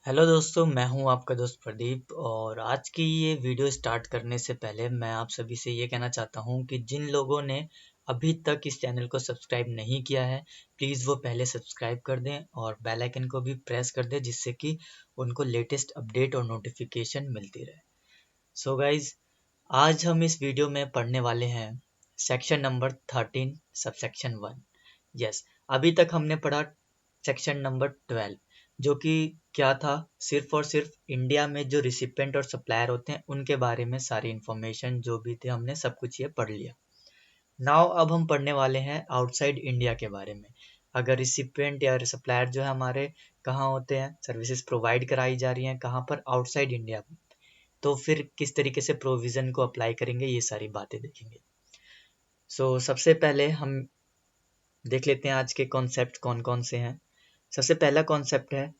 Hello दोस्तों, मैं हूं आपका दोस्त प्रदीप। और आज की ये वीडियो स्टार्ट करने से पहले मैं आप सभी से ये कहना चाहता हूं कि जिन लोगों ने अभी तक इस चैनल को सब्सक्राइब नहीं किया है, प्लीज़ वो पहले सब्सक्राइब कर दें और बेल आइकन को भी प्रेस कर दें, जिससे कि उनको लेटेस्ट अपडेट और नोटिफिकेशन मिलती रहे। सो गाइज, आज हम इस वीडियो में पढ़ने वाले हैं सेक्शन नंबर 13 सबसेक्शन 1। यस, अभी तक हमने पढ़ा सेक्शन नंबर 12, जो कि क्या था, सिर्फ और सिर्फ इंडिया में जो रिसिपेंट और सप्लायर होते हैं उनके बारे में सारी इन्फॉर्मेशन जो भी थे हमने सब कुछ ये पढ़ लिया। नाउ अब हम पढ़ने वाले हैं आउटसाइड इंडिया के बारे में। अगर रिसिपेंट या सप्लायर जो है हमारे कहाँ होते हैं, सर्विसेज प्रोवाइड कराई जा रही हैं कहाँ पर, आउटसाइड इंडिया में, तो फिर किस तरीके से प्रोविज़न को अप्लाई करेंगे, ये सारी बातें देखेंगे। सबसे पहले हम देख लेते हैं आज के कॉन्सेप्ट कौन कौन से हैं। सबसे पहला कॉन्सेप्ट है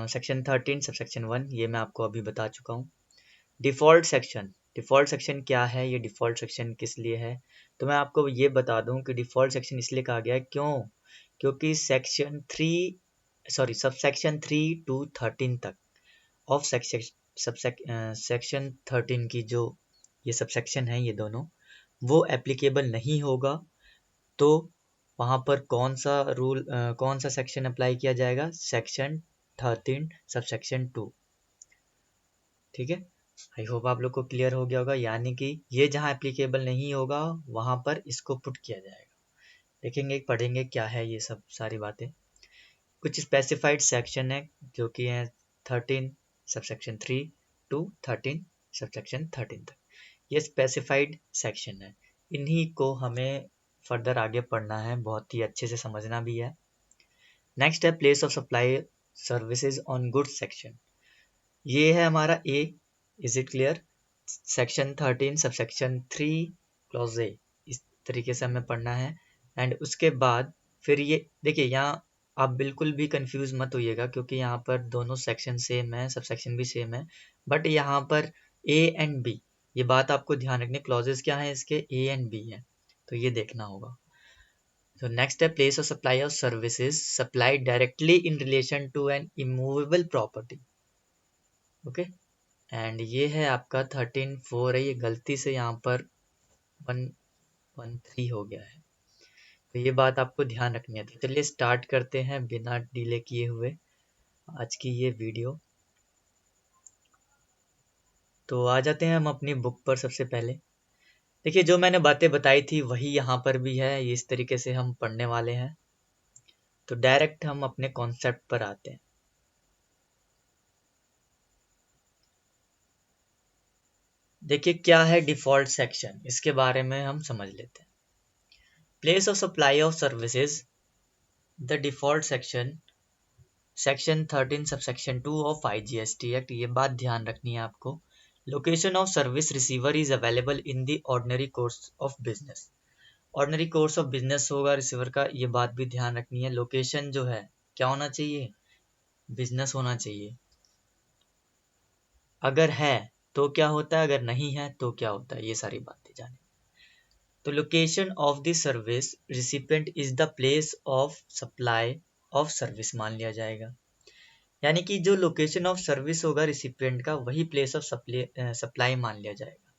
सेक्शन 13 सबसेक्शन 1। ये मैं आपको अभी बता चुका हूँ। Default section. डिफ़ॉल्ट सेक्शन क्या है, ये डिफ़ॉल्ट सेक्शन किस लिए है, तो मैं आपको ये बता दूं कि डिफ़ॉल्ट सेक्शन इसलिए कहा गया है क्योंकि सबसेक्शन 3 टू 13 तक ऑफ सेक्शन 13 की जो ये सबसेक्शन है, ये दोनों वो एप्लीकेबल नहीं होगा। तो वहाँ पर कौन सा सेक्शन अप्लाई किया जाएगा, सेक्शन 13 सबसेक्शन 2। ठीक है, आई होप आप लोग को क्लियर हो गया होगा। यानी कि ये जहाँ एप्लीकेबल नहीं होगा वहाँ पर इसको पुट किया जाएगा। देखेंगे, पढ़ेंगे क्या है ये सब सारी बातें। कुछ स्पेसिफाइड सेक्शन है जो कि है 13 सबसेक्शन 3 टू 13 सबसेक्शन 13 तक। ये स्पेसिफाइड सेक्शन है, इन्हीं को हमें फर्दर आगे पढ़ना है, बहुत ही अच्छे से समझना भी है। नेक्स्ट है place of supply services on goods section. ये है हमारा A. Is it clear? Section 13 subsection 3 clause A, इस तरीके से हमें पढ़ना है। एंड उसके बाद फिर ये देखिए, यहाँ आप बिल्कुल भी कंफ्यूज मत होइएगा, क्योंकि यहाँ पर दोनों सेक्शन सेम है, सबसेक्शन भी सेम है, बट यहाँ पर ए एंड बी, ये बात आपको ध्यान रखनी। क्लॉजेस क्या है इसके, ए एंड बी है, तो ये देखना होगा। So next है place of supply of services supplied directly in relation to an immovable property. Okay, and ये है आपका 13(4) है, ये गलती से यहाँ पर 113 हो गया है, तो ये बात आपको ध्यान रखनी है। तो चलिए स्टार्ट करते हैं बिना डिले किए हुए आज की ये वीडियो। तो आ जाते हैं हम अपनी बुक पर। सबसे पहले देखिए, जो मैंने बातें बताई थी वही यहाँ पर भी है, ये इस तरीके से हम पढ़ने वाले हैं। तो डायरेक्ट हम अपने कॉन्सेप्ट पर आते हैं। देखिए क्या है डिफ़ॉल्ट सेक्शन, इसके बारे में हम समझ लेते हैं। Place of supply of services, the default section, section 13 subsection 2 of IGST act. ये बात ध्यान रखनी है आपको। Location of service receiver is available in the ordinary course of business. Ordinary course of business होगा रिसीवर का, ये बात भी ध्यान रखनी है। लोकेशन जो है क्या होना चाहिए, बिजनेस होना चाहिए। अगर है तो क्या होता है, अगर नहीं है तो क्या होता है, ये सारी बातें जाने। तो location of the service recipient is the place of supply of service मान लिया जाएगा। यानी कि जो लोकेशन ऑफ सर्विस होगा रिसिपेंट का, वही प्लेस ऑफ सप्लाई मान लिया जाएगा।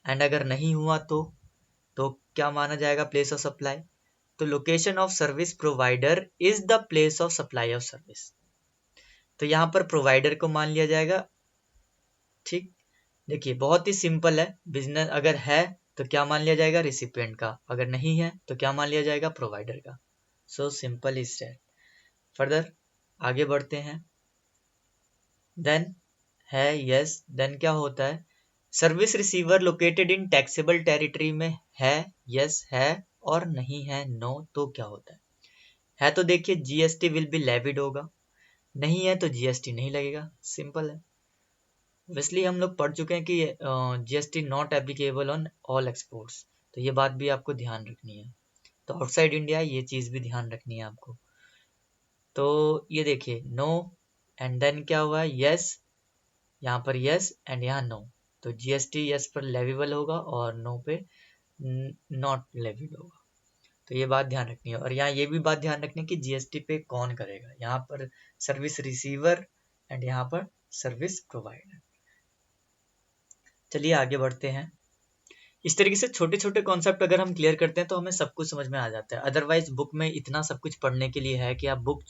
एंड अगर नहीं हुआ तो क्या माना जाएगा, प्लेस ऑफ सप्लाई। तो location of service provider is the place of supply of service, तो यहाँ पर प्रोवाइडर को मान लिया जाएगा। ठीक, देखिए बहुत ही सिंपल है। बिजनेस अगर है तो क्या मान लिया जाएगा, रिसिपिएंट का, अगर नहीं है तो क्या मान लिया जाएगा, प्रोवाइडर का। So simple is that. Further आगे बढ़ते हैं। देन है यस, देन क्या होता है, service receiver located in taxable territory में है, यस है, और नहीं है नो, तो क्या होता है तो देखिए जीएसटी विल बी लेविड होगा, नहीं है तो जीएसटी नहीं लगेगा, सिंपल है। ऑब्वियसली हम लोग पढ़ चुके हैं कि GST not applicable on all exports, तो ये बात भी आपको ध्यान रखनी है। तो आउटसाइड इंडिया ये चीज़ भी ध्यान रखनी है आपको। तो ये देखिए नो, एंड देन क्या हुआ है, यस, यहाँ पर यस एंड यहाँ नो, तो जीएसटी यस पर लेविबल होगा और नो पे नॉट लेविड होगा। तो ये बात ध्यान रखनी है। और यहाँ ये भी बात ध्यान रखनी है कि जीएसटी पे कौन करेगा, यहाँ पर सर्विस रिसीवर एंड यहाँ पर सर्विस प्रोवाइडर। चलिए आगे बढ़ते हैं। इस तरीके से छोटे छोटे कॉन्सेप्ट अगर हम क्लियर करते हैं तो हमें सब कुछ समझ में आ जाता है। अदरवाइज बुक में इतना सब कुछ पढ़ने के लिए है कि आप बुक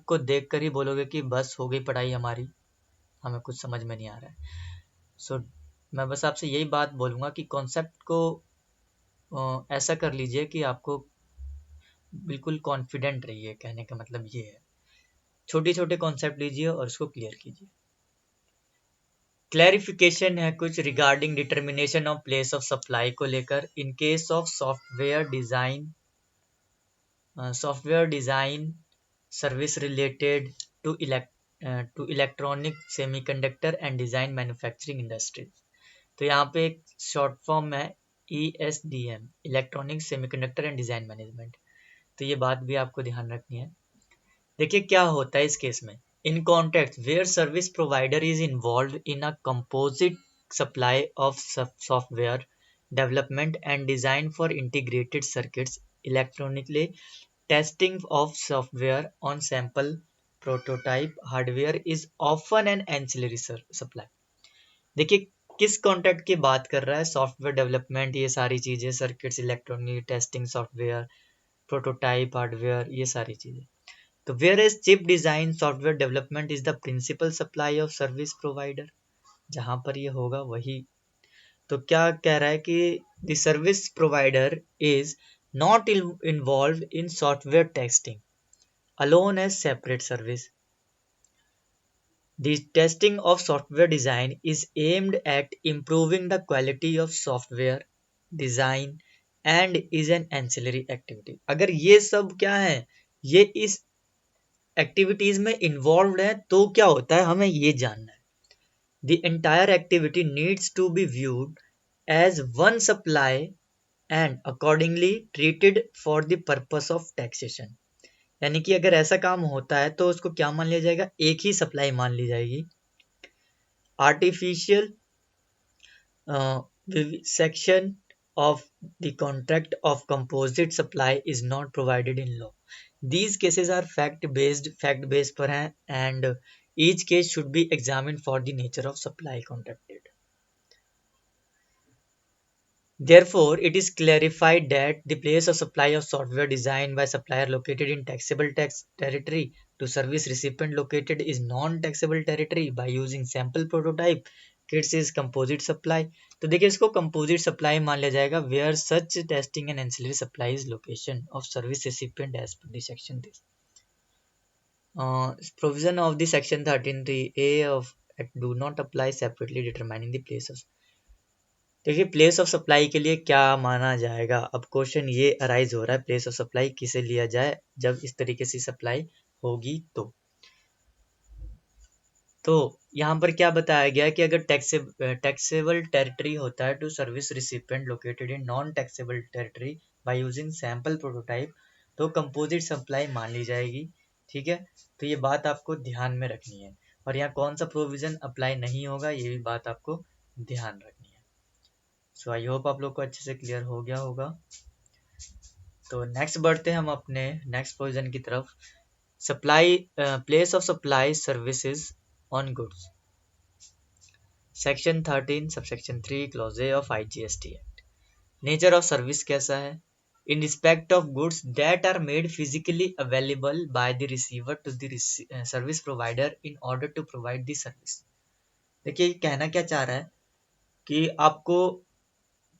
को देख कर ही बोलोगे कि बस हो गई पढ़ाई हमारी, हमें कुछ समझ में नहीं आ रहा है। सो मैं बस आपसे यही बात बोलूँगा कि कॉन्सेप्ट को ऐसा कर लीजिए कि आपको बिल्कुल कॉन्फिडेंट रहिए। कहने का मतलब ये है, छोटे छोटे कॉन्सेप्ट लीजिए और उसको क्लियर कीजिए। क्लैरिफिकेशन है कुछ regarding determination of place of supply को लेकर। In case of software design service related to electronic semiconductor and design manufacturing industries. तो यहाँ पे एक शॉर्ट फॉर्म है ESDM, electronic semiconductor and design management. तो ये बात भी आपको ध्यान रखनी है। देखिए क्या होता है इस केस में। In context where service provider is involve in a composite supply of software development and design for integrated circuits, electronically testing of software on sample prototype hardware is often an ancillary supply. देखिए किस contact की बात कर रहा है, software development, ये सारी चीजें, circuits, electronic testing software, prototype hardware, ये सारी चीजें। तो whereas chip design software development is the principal supply of service provider, जहां पर ये होगा वही। तो क्या कह रहा है कि the service provider is not involved in software testing alone as separate service. The testing of software design is aimed at improving the quality of software design and is an ancillary activity. अगर ये सब क्या है, ये इस activities में involve है तो क्या होता है हमें ये जानना है। The entire activity needs to be viewed as one supply and accordingly treated for the purpose of taxation. यानी कि अगर ऐसा काम होता है तो उसको क्या मान लिया जाएगा, एक ही सप्लाई मान ली जाएगी। Artificial section of the contract of composite supply is not provided in law. These cases are fact based पर हैं and each case should be examined for the nature of supply contracted. Therefore, it is clarified that the place of supply of software designed by supplier located in taxable tax territory to service recipient located is non-taxable territory by using sample prototype kits is composite supply. तो देखिए इसको composite supply मान लिया जाएगा where such testing and ancillary supply is location of service recipient as per the section this. Provision of the section 13(3)(a) of do not apply separately determining the place of। देखिए place of supply के लिए क्या माना जाएगा। अब question ये arise हो रहा है, प्लेस ऑफ सप्लाई किसे लिया जाए जब इस तरीके से सप्लाई होगी। तो यहाँ पर क्या बताया गया कि अगर टैक्सेबल टेरिटरी होता है to service recipient located in non taxable territory by using sample prototype, तो कंपोजिट सप्लाई मान ली जाएगी। ठीक है, तो ये बात आपको ध्यान में रखनी है। और यहाँ कौन सा प्रोविजन अप्लाई नहीं होगा ये भी बात आपको ध्यान रखनी है। सो आई होप आप लोग को अच्छे से क्लियर हो गया होगा। तो नेक्स्ट बढ़ते हैं हम अपने नेक्स्ट प्रोविजन की तरफ। Supply place of supply services on goods, section 13 subsection 3 clause A of IGST act. Nature of service कैसा है, in respect of goods that are made physically available by the receiver to the service provider in order to provide the service. देखिए कहना क्या चाह रहा है कि आपको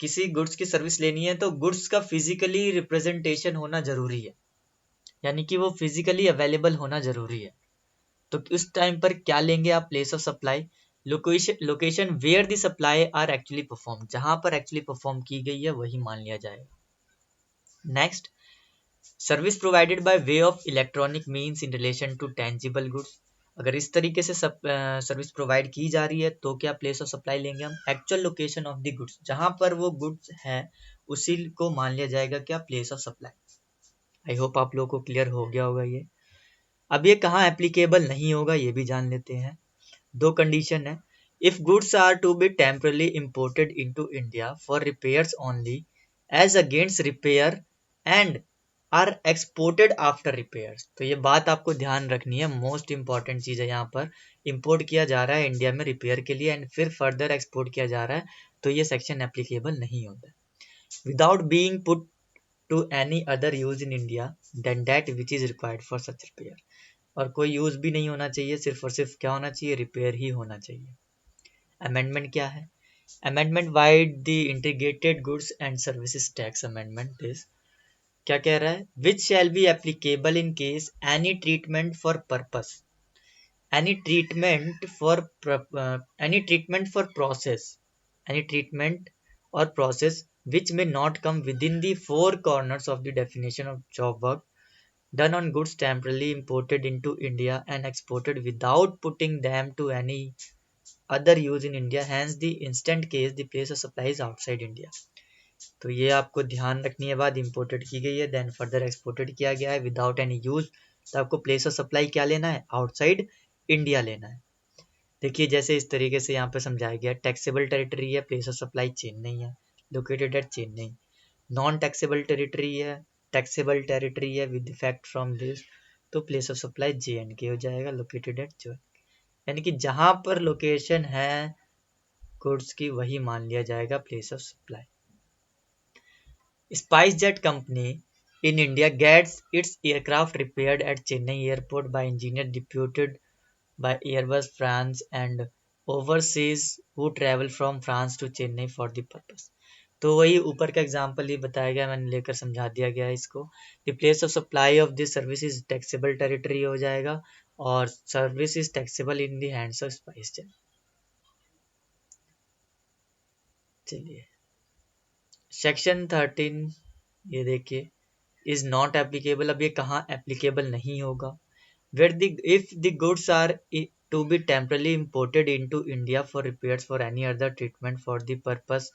किसी गुड्स की सर्विस लेनी है तो गुड्स का फिजिकली रिप्रेजेंटेशन होना जरूरी है, यानी कि वो फिजिकली अवेलेबल होना जरूरी है। तो उस टाइम पर क्या लेंगे आप, place of supply, location where the supply are actually perform, जहां पर एक्चुअली परफॉर्म की गई है वही मान लिया जाएगा। Next, service provided by way of electronic means in relation to tangible goods. अगर इस तरीके से सर्विस प्रोवाइड की जा रही है तो क्या प्लेस ऑफ सप्लाई लेंगे हम, actual location of the goods, जहां पर वो गुड्स है उसी को मान लिया जाएगा क्या, place of supply. I hope आप लोगों को क्लियर हो गया होगा ये। अब ये कहाँ एप्लीकेबल नहीं होगा ये भी जान लेते हैं। दो कंडीशन है, if goods are to be temporarily imported into India for repairs only as against repair and are exported after repairs. तो ये बात आपको ध्यान रखनी है, मोस्ट इंपॉर्टेंट चीज़ है। यहाँ पर इंपोर्ट किया जा रहा है इंडिया में रिपेयर के लिए एंड फिर फर्दर एक्सपोर्ट किया जा रहा है, तो ये सेक्शन एप्लीकेबल नहीं होता। Without being put to any other use in India then that which is required for such repair. और कोई यूज भी नहीं होना चाहिए, सिर्फ और सिर्फ क्या होना चाहिए, रिपेयर ही होना चाहिए। अमेंडमेंट क्या है? Amendment vide the integrated goods and services tax amendment is, क्या कह रहा है, which shall be applicable in case any treatment for purpose, any treatment for any treatment for process, any treatment और process which may not come within the four corners of the definition of job work done on goods temporarily imported into India and exported without putting them to any other use in India, hence the instant case the place of supply is outside India। तो ये आपको ध्यान रखनी है, बात imported की गई है देन फर्दर एक्सपोर्टेड किया गया है विदाउट एनी यूज, तो आपको प्लेस ऑफ सप्लाई क्या लेना है, आउटसाइड इंडिया लेना है। देखिए जैसे इस तरीके से यहाँ पे समझाया गया, टैक्सेबल टेरिटरी है, प्लेस ऑफ सप्लाई चेन्नई है, located at Chennai. Non taxable territory है, टैक्सेबल टेरिटरी है विद इफेक्ट फ्रॉम दिस, तो प्लेस ऑफ सप्लाई JNK हो जाएगा, लोकेटेड एट जो, यानी कि जहां पर लोकेशन है गुड्स की वही मान लिया जाएगा place of supply. Spice jet company in India gets its aircraft repaired at Chennai airport by engineer deputed by Airbus France and overseas who travel from France to Chennai for the purpose। तो वही ऊपर का example ही बताया गया, मैंने लेकर समझा दिया गया इसको। The place of supply of this service is taxable territory हो जाएगा और service is taxable in the hands of spice jet. चलिए सेक्शन 13 ये देखिए, इज नॉट एप्लीकेबल। अब ये कहाँ एप्लीकेबल नहीं होगा, where the if the goods are to be temporarily imported into India for repairs for any other treatment for the purpose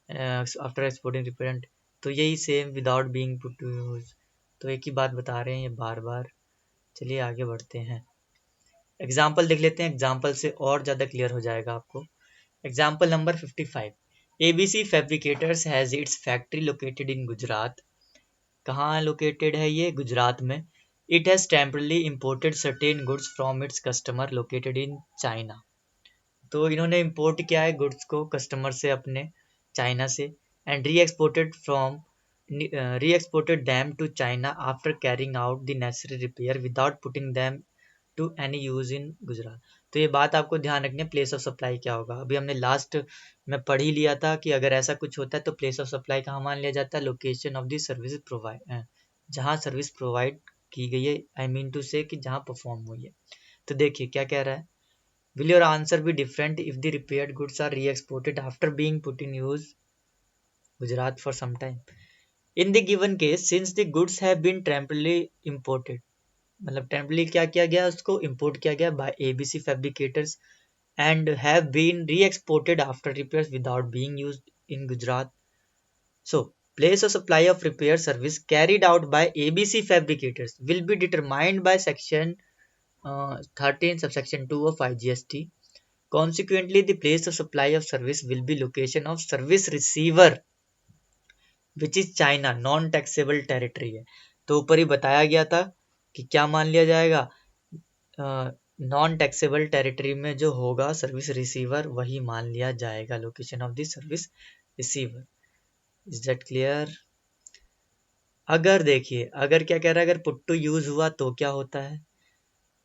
after exporting repairing. तो यही same without being put to use, तो एक ही बात बता रहे हैं ये बार बार। चलिए आगे बढ़ते हैं, एग्जाम्पल देख लेते हैं, एग्जाम्पल से और ज़्यादा क्लियर हो जाएगा आपको। Example number 55, ABC fabricators has its factory located in Gujarat. कहाँ लोकेटेड है ये, गुजरात में। It has temporarily imported certain goods from its customer located in China. तो इन्होंने इम्पोर्ट किया है गुड्स को कस्टमर से अपने चाइना से, and re-exported them to China after carrying out the necessary repair without putting them to any use in Gujarat. तो ये बात आपको ध्यान रखनी है, प्लेस ऑफ सप्लाई क्या होगा। अभी हमने लास्ट में पढ़ ही लिया था कि अगर ऐसा कुछ होता है तो प्लेस ऑफ सप्लाई कहाँ मान लिया जाता है, location of the service provide, जहाँ सर्विस प्रोवाइड की गई है, आई मीन टू से कि जहाँ परफॉर्म हुई है। तो देखिए क्या कह रहा है, will your answer be different if the repaired goods are re-exported after being put in use Gujarat for some time? In the given case, since the goods have been temporarily imported, मतलब temporarily क्या किया गया, उसको import किया गया by ABC fabricators and have been re-exported after repairs without being used in Gujarat, so place of supply of repair service carried out by ABC fabricators will be determined by section 13 subsection 2 of IGST। Consequently, the place of supply of service will be location of service receiver which is China, non taxable territory है। तो ऊपर ही बताया गया था कि क्या मान लिया जाएगा, नॉन टैक्सेबल टेरिटरी में जो होगा सर्विस रिसीवर वही मान लिया जाएगा, location of the service receiver. Is that clear? अगर देखिए, अगर क्या कह रहा है, अगर पुट टू यूज हुआ तो क्या होता है,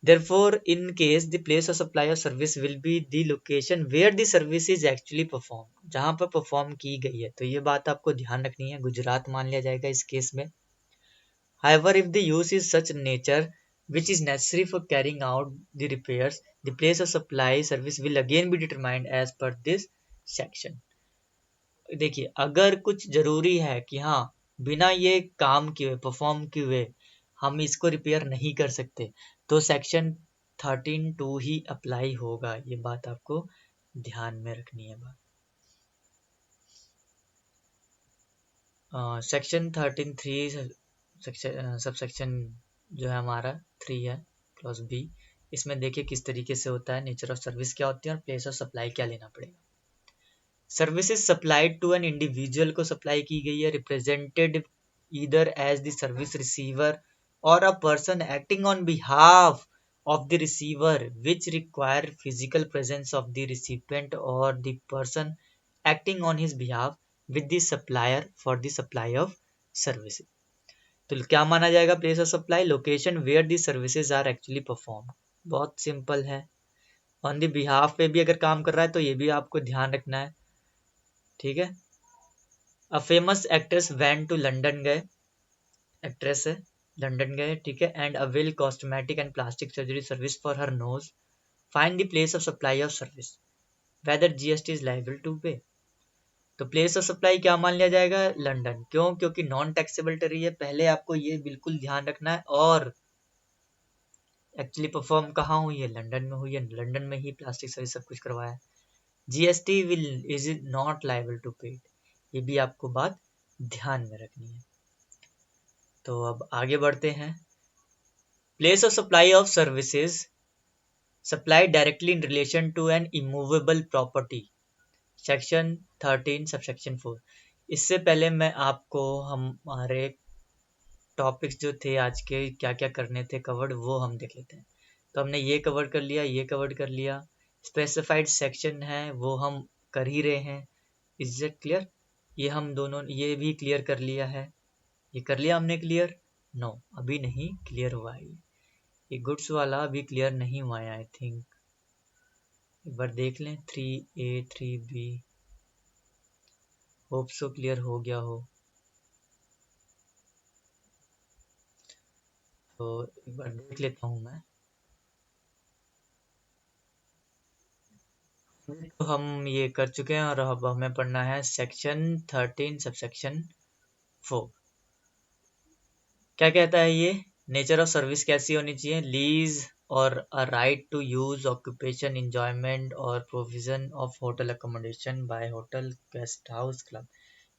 therefore in case the place of supply of service will be the location where the service is actually performed, जहां पर परफॉर्म की गई है। तो ये बात आपको ध्यान रखनी है, गुजरात मान लिया जाएगा इस केस में। however if the use is such nature which is necessary for carrying out the repairs, the place of supply service will again be determined as per this section। देखिए अगर कुछ जरूरी है कि हाँ बिना ये काम किए परफॉर्म किए हम इसको रिपेयर नहीं कर सकते, तो सेक्शन 13(2) ही अप्लाई होगा। ये बात आपको ध्यान में रखनी है। सेक्शन 13(3) सबसेक्शन जो है हमारा 3 है, क्लॉज बी। इसमें देखिए किस तरीके से होता है, नेचर ऑफ सर्विस क्या होती है और प्लेस ऑफ सप्लाई क्या लेना पड़ेगा। Services supplied to an individual को सप्लाई की गई है, represented either as the service receiver और a person acting on behalf of the receiver which require physical presence of the recipient or the person acting on his behalf with the supplier for the supply of services. तो क्या माना जाएगा place of supply? Location where the services are actually perform. बहुत simple है। On the behalf पे भी अगर काम कर रहा है तो ये भी आपको ध्यान रखना है, ठीक है। A famous actress went to London गए, एक्ट्रेस है, लंदन गए, ठीक है, and avail cosmetic and plastic surgery service for her nose. Find the place of supply of service, whether GST is liable to pay. तो place of supply क्या मान लिया जाएगा? लंदन। क्यों? क्योंकि नॉन टैक्सेबल टेरी है, पहले आपको ये बिल्कुल ध्यान रखना है। और एक्चुअली परफॉर्म कहाँ हुई है? लंदन में हुई है, लंदन में ही प्लास्टिक सर्विस सब कुछ करवाया है। GST will is not liable to pay, ये भी आपको बात ध्यान में रखनी है। तो अब आगे बढ़ते हैं। Place of supply of services supplied directly in relation to an immovable property, section 13 subsection 4। इससे पहले मैं आपको हमारे टॉपिक्स जो थे आज के क्या क्या करने थे कवर्ड, वो हम देख लेते हैं। तो हमने ये कवर कर लिया, ये कवर कर लिया। स्पेसिफाइड सेक्शन है वो हम कर ही रहे हैं। Is it clear? ये हम दोनों ये भी क्लियर कर लिया है। ये कर लिया हमने क्लियर? नो, अभी नहीं क्लियर हुआ है। ये गुड्स वाला अभी क्लियर नहीं हुआ है आई थिंक। एक बार देख लें 3A 3B, hope so clear हो गया हो। तो एक बार देख लेता हूँ मैं। तो हम ये कर चुके हैं और अब हमें पढ़ना है सेक्शन 13 सबसेक्शन 4। क्या कहता है ये? नेचर ऑफ सर्विस कैसी होनी चाहिए? लीज और a right to use, occupation, enjoyment और provision of hotel accommodation by hotel, guest house, club.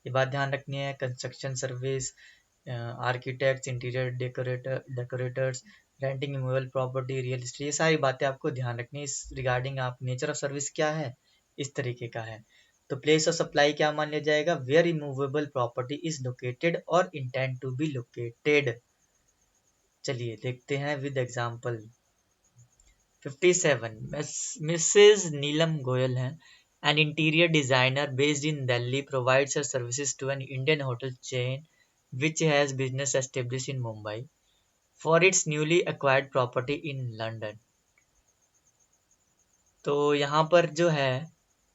ये बात ध्यान रखनी है। Construction service, architects, interior decorators, renting immovable property, real estate, ये सारी बातें आपको ध्यान रखनी है। इस रिगार्डिंग आप नेचर ऑफ सर्विस क्या है इस तरीके का है। तो प्लेस ऑफ सप्लाई क्या मान लिया जाएगा? Where immovable property is located और इंटेंड टू बी लोकेटेड। चलिए देखते हैं with example. 57 Mrs Neelam Goyal हैं, an interior designer based in Delhi, provides her services to an Indian hotel chain which has business established in Mumbai for its newly acquired property in London. तो यहाँ पर जो है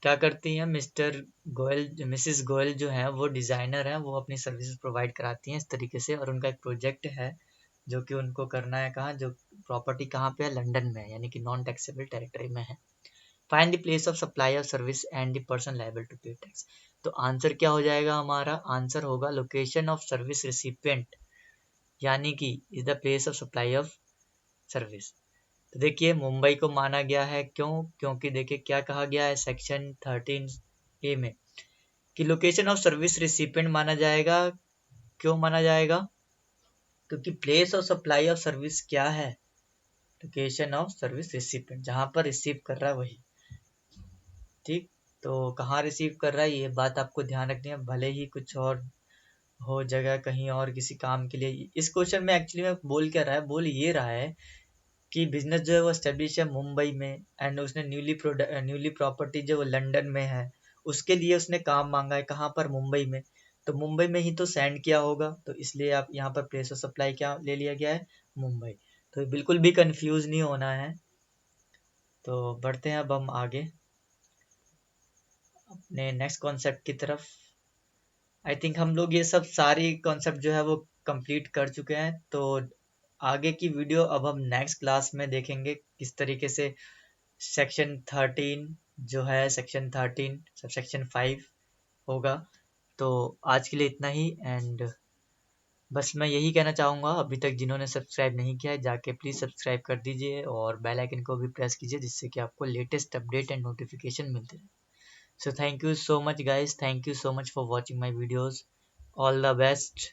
क्या करती हैं मिस्टर गोयल, मिसेस गोयल जो है वो डिज़ाइनर है, वो अपनी सर्विसेज प्रोवाइड कराती हैं इस तरीके से। और उनका एक प्रोजेक्ट है जो कि उनको करना है कहाँ, जो प्रॉपर्टी कहाँ पे है? लंदन में, यानी कि नॉन टैक्सेबल टेरिटरी में है। Find the place of supply of service and the person liable to pay tax. तो आंसर क्या हो जाएगा हमारा? आंसर होगा लोकेशन ऑफ सर्विस रिसिपिएंट, यानी कि is the place of supply of service. तो देखिए मुंबई को माना गया है, क्यों? क्योंकि देखिए क्या कहा गया है सेक्शन 13A में कि लोकेशन ऑफ सर्विस रिसिपिएंट माना जाएगा। क्यों माना जाएगा? क्योंकि place of supply of service क्या है? लोकेशन ऑफ सर्विस रिसिपिएंट, जहां पर रिसीव कर रहा है वही, ठीक। तो कहाँ रिसीव कर रहा है ये बात आपको ध्यान रखनी है, भले ही कुछ और हो जगह कहीं और किसी काम के लिए। इस क्वेश्चन में एक्चुअली में बोल क्या रहा है? बोल ये रहा है कि बिजनेस जो है वो स्टेब्लिश है मुंबई में एंड उसने न्यूली प्रॉपर्टी जो वो लंदन में है, उसके लिए उसने काम मांगा है कहाँ पर? मुंबई में। तो मुंबई में ही तो सेंड किया होगा, तो इसलिए आप यहाँ पर प्लेस ऑफ सप्लाई क्या ले लिया गया है? मुंबई। तो बिल्कुल भी कंफ्यूज नहीं होना है। तो बढ़ते हैं अब हम आगे अपने नेक्स्ट कॉन्सेप्ट की तरफ। आई थिंक हम लोग ये सब सारी कॉन्सेप्ट जो है वो कंप्लीट कर चुके हैं। तो आगे की वीडियो अब हम नेक्स्ट क्लास में देखेंगे किस तरीके से सेक्शन 13 जो है सेक्शन 13 सब सेक्शन 5 होगा। तो आज के लिए इतना ही, एंड बस मैं यही कहना चाहूँगा अभी तक जिन्होंने सब्सक्राइब नहीं किया है जाके प्लीज़ सब्सक्राइब कर दीजिए और बेल आइकन को भी प्रेस कीजिए, जिससे कि आपको लेटेस्ट अपडेट एंड नोटिफिकेशन मिलते रहे। So thank you so much guys, thank you so much for watching my videos. All the best.